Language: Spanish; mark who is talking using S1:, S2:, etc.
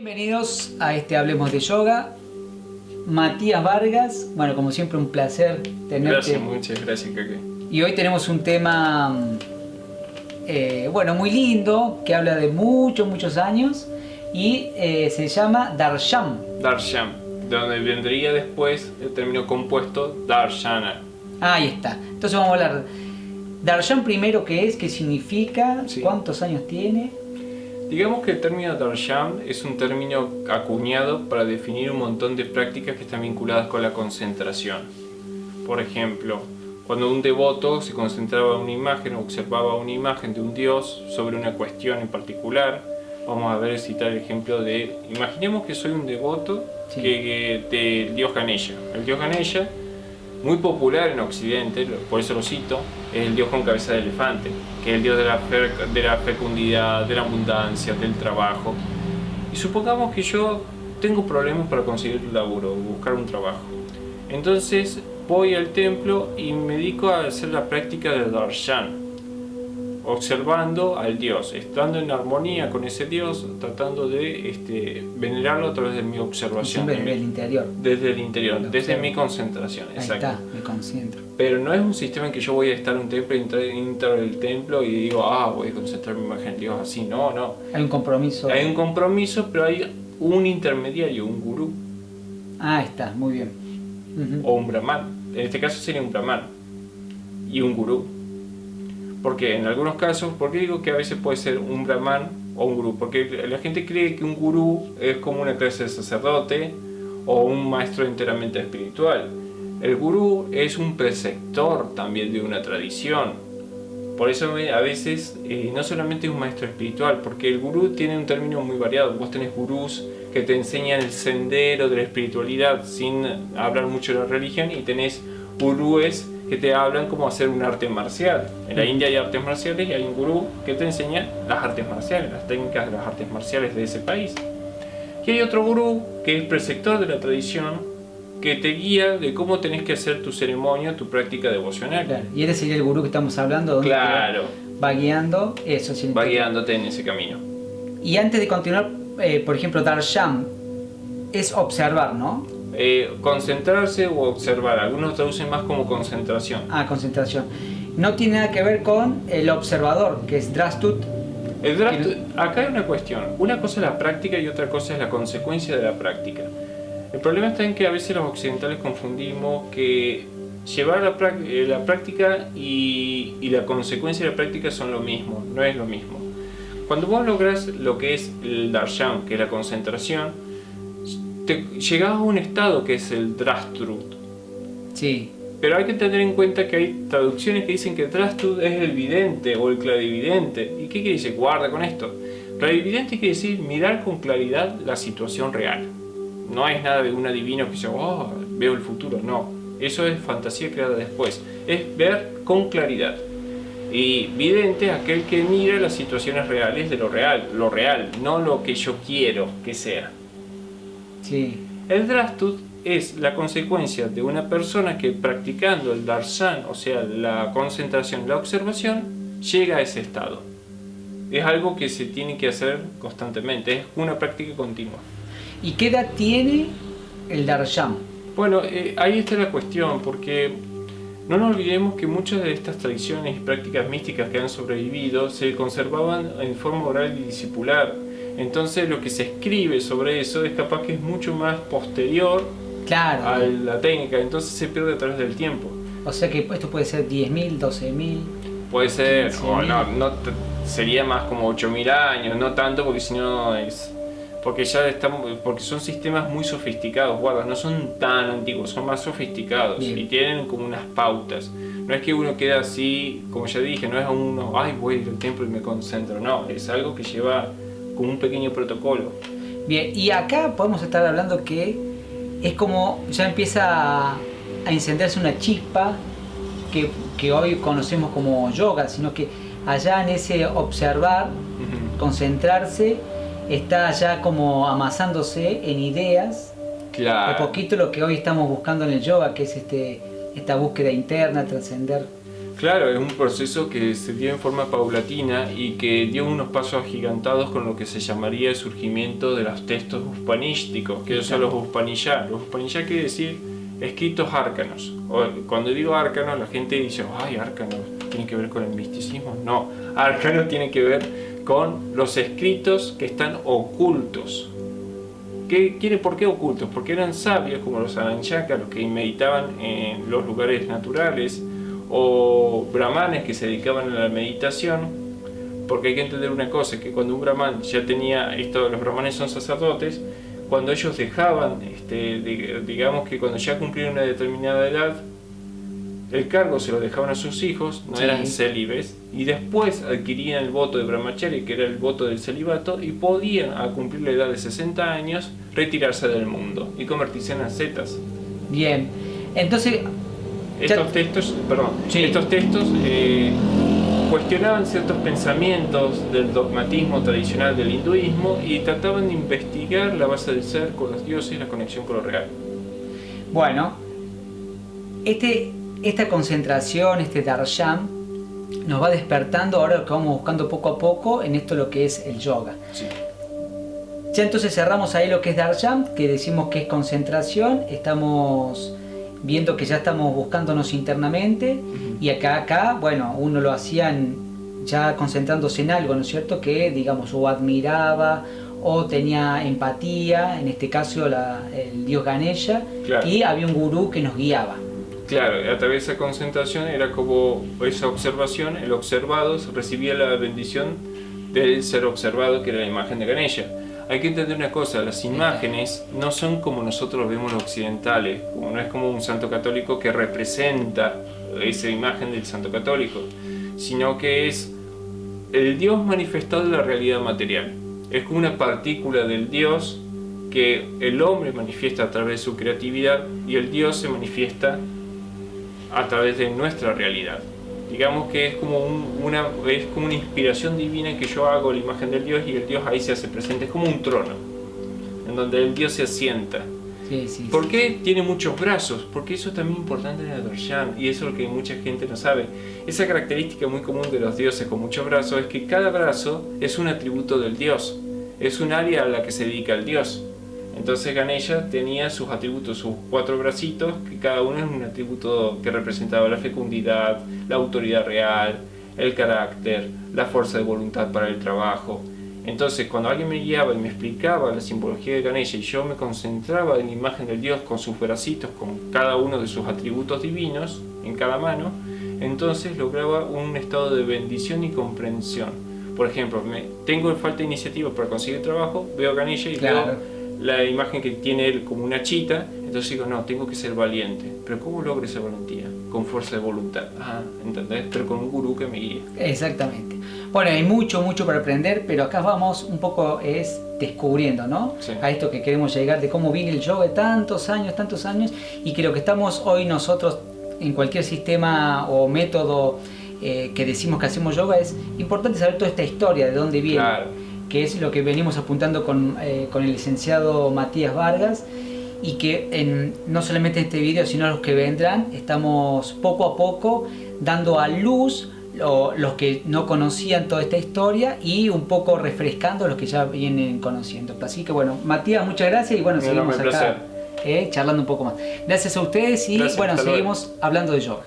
S1: Bienvenidos a este Hablemos de Yoga. Matías Vargas, bueno, como siempre un placer tenerte.
S2: Gracias, muchas gracias, Kake.
S1: Y hoy tenemos un tema, bueno, muy lindo, que habla de muchos años y se llama Darshan.
S2: Darshan, de donde vendría después el término compuesto Darshana.
S1: Ahí está. Entonces vamos a hablar. Darshan primero, ¿qué es? ¿Qué significa?
S2: Sí.
S1: ¿Cuántos años tiene?
S2: Digamos que el término Darshan es un término acuñado para definir un montón de prácticas que están vinculadas con la concentración. Por ejemplo, cuando un devoto se concentraba en una imagen o observaba una imagen de un dios sobre una cuestión en particular, vamos a ver, citar el ejemplo de, imaginemos que soy un devoto
S1: Sí.
S2: del dios Ganesha. El dios Ganesha, muy popular en Occidente, por eso lo cito, es el dios con cabeza de elefante, que es el dios de la fecundidad, de la abundancia, del trabajo. Y supongamos que yo tengo problemas para conseguir un laburo, buscar un trabajo. Entonces voy al templo y me dedico a hacer la práctica de Darshan, observando al dios, estando en armonía con ese dios, tratando de venerarlo a través de mi observación.
S1: Siempre desde el interior.
S2: Desde el interior,
S1: Lo
S2: desde
S1: observo.
S2: mi concentración,
S1: Ahí
S2: exacto.
S1: está, me concentro.
S2: Pero no es un sistema en que yo voy a estar en un templo, entro el templo y digo, voy a concentrar mi imagen en Dios así. No, no.
S1: Hay un compromiso.
S2: Hay un compromiso, pero hay un intermediario, un gurú
S1: Ah, está, muy bien. Ujú.
S2: o un brahman. En este caso sería un brahman y un gurú. Porque en algunos casos, ¿por qué digo que a veces puede ser un brahman o un gurú? Porque la gente cree que un gurú es como una clase de sacerdote o un maestro enteramente espiritual. El gurú es un preceptor también de una tradición. Por eso a veces no solamente es un maestro espiritual, porque el gurú tiene un término muy variado. Vos tenés gurús que te enseñan el sendero de la espiritualidad sin hablar mucho de la religión, y tenés gurúes que te hablan cómo hacer un arte marcial. En la India hay artes marciales y hay un gurú que te enseña las artes marciales, las técnicas de las artes marciales de ese país. Y hay otro gurú que es preceptor de la tradición, que te guía de cómo tenés que hacer tu ceremonia, tu práctica devocional.
S1: Claro. Y este sería el gurú que estamos hablando, donde
S2: Claro,
S1: va guiando eso. Sí.
S2: va guiándote en ese camino.
S1: Y antes de continuar, por ejemplo, Darshan es observar, ¿no?
S2: Concentrarse o observar, algunos traducen más como concentración.
S1: Ah, concentración. No tiene nada que ver con el observador, que es Drastut.
S2: Acá hay una cuestión, una cosa es la práctica y otra cosa es la consecuencia de la práctica. El problema está en que a veces los occidentales confundimos que llevar la práctica y la consecuencia de la práctica son lo mismo, no es lo mismo. Cuando vos lográs lo que es el darshan, que es la concentración, llegás a un estado que es el drastrut.
S1: Sí.
S2: Pero hay que tener en cuenta que hay traducciones que dicen que drastrut es el vidente o el clarividente. ¿Y qué quiere decir? Guarda con esto. Clarividente quiere decir mirar con claridad la situación real. No es nada de un adivino que dice, veo el futuro. No, eso es fantasía creada después. Es ver con claridad. Y vidente es aquel que mira las situaciones reales de lo real, no lo que yo quiero que sea.
S1: Sí.
S2: El drastut es la consecuencia de una persona que, practicando el darshan, o sea, la concentración, la observación, llega a ese estado. Es algo que se tiene que hacer constantemente, es una práctica continua.
S1: ¿Y qué edad tiene el Darshan?
S2: Bueno, ahí está la cuestión, porque no nos olvidemos que muchas de estas tradiciones y prácticas místicas que han sobrevivido se conservaban en forma oral y discipular. Entonces lo que se escribe sobre eso es capaz que es mucho más posterior,
S1: claro,
S2: a la técnica, entonces se pierde a través del tiempo.
S1: O sea que esto puede ser 10.000, 12.000.
S2: Puede ser,
S1: 15.000.
S2: o sería más como 8.000 años, no tanto, porque si no es... Porque son sistemas muy sofisticados, guarda, no son tan antiguos, son más sofisticados.
S1: Bien.
S2: Y tienen como unas pautas. No es que uno queda así, como ya dije, no es uno, voy al templo y me concentro, no, es algo que lleva como un pequeño protocolo.
S1: Bien, y acá podemos estar hablando que es como ya empieza a encenderse una chispa que hoy conocemos como yoga, sino que allá en ese observar, concentrarse, está ya como amasándose en ideas.
S2: Claro.
S1: Un poquito lo que hoy estamos buscando en el yoga, que es esta búsqueda interna, trascender.
S2: Claro, es un proceso que se dio en forma paulatina y que dio unos pasos agigantados con lo que se llamaría el surgimiento de los textos upanísticos, que son los Upanishad. Los Upanishad quiere decir escritos árcanos. Cuando digo árcanos, la gente dice, ay, árcanos, ¿tiene que ver con el misticismo? No, árcanos tiene que ver con los escritos que están ocultos. ¿Por qué ocultos? Porque eran sabios como los Ananyaka, los que meditaban en los lugares naturales, o brahmanes que se dedicaban a la meditación, porque hay que entender una cosa, que cuando un brahman ya tenía esto, los brahmanes son sacerdotes, cuando ellos dejaban, digamos que cuando ya cumplieron una determinada edad, el cargo se lo dejaban a sus hijos, no eran célibes, y después adquirían el voto de brahmacharya, que era el voto del celibato, y podían, al cumplir la edad de 60 años, retirarse del mundo y convertirse en ascetas.
S1: Bien, entonces...
S2: Estos textos cuestionaban ciertos pensamientos del dogmatismo tradicional del hinduismo y trataban de investigar la base del ser con los dioses y la conexión con lo real.
S1: Bueno, esta concentración, este darshan, nos va despertando ahora lo que vamos buscando poco a poco en esto lo que es el yoga. Sí. Ya entonces cerramos ahí lo que es darshan, que decimos que es concentración, estamos viendo que ya estamos buscándonos internamente y acá, bueno, uno lo hacían ya concentrándose en algo, ¿no es cierto? Que, digamos, o admiraba o tenía empatía, en este caso el dios Ganesha, claro. Y había un gurú que nos guiaba.
S2: Claro, a través de esa concentración era como esa observación, el observado recibía la bendición del ser observado, que era la imagen de Ganesha. Hay que entender una cosa, las imágenes no son como nosotros vemos los occidentales, no es como un santo católico que representa esa imagen del santo católico, sino que es el Dios manifestado en la realidad material. Es como una partícula del Dios que el hombre manifiesta a través de su creatividad y el Dios se manifiesta a través de nuestra realidad. Digamos que es como una inspiración divina que yo hago la imagen del Dios y el Dios ahí se hace presente. Es como un trono, en donde el Dios se asienta. Sí, ¿Por qué tiene muchos brazos? Porque eso es también importante en el darshan, y eso es lo que mucha gente no sabe. Esa característica muy común de los dioses con muchos brazos es que cada brazo es un atributo del Dios, es un área a la que se dedica el Dios. Entonces Ganesha tenía sus atributos, sus 4 bracitos, que cada uno es un atributo que representaba la fecundidad, la autoridad real, el carácter, la fuerza de voluntad para el trabajo. Entonces cuando alguien me guiaba y me explicaba la simbología de Ganesha y yo me concentraba en la imagen del Dios con sus bracitos, con cada uno de sus atributos divinos en cada mano, entonces lograba un estado de bendición y comprensión. Por ejemplo, tengo falta de iniciativa para conseguir trabajo, veo a Ganesha y veo la imagen que tiene él como una chita, entonces digo, no, tengo que ser valiente. ¿Pero cómo logro esa valentía? Con fuerza de voluntad. ¿Entendés? Pero con un gurú que me guíe.
S1: Exactamente. Bueno, hay mucho para aprender, pero acá vamos un poco descubriendo, ¿no? Sí. A esto que queremos llegar, de cómo viene el yoga de tantos años, y que lo que estamos hoy nosotros en cualquier sistema o método que decimos que hacemos yoga, es importante saber toda esta historia, de dónde viene. Claro. Que es lo que venimos apuntando con el licenciado Matías Vargas, y que no solamente en este video, sino los que vendrán, estamos poco a poco dando a luz los que no conocían toda esta historia y un poco refrescando a los que ya vienen conociendo. Así que bueno, Matías, muchas gracias y bueno, seguimos acá charlando un poco más. Gracias a ustedes y bueno, seguimos hablando de yoga.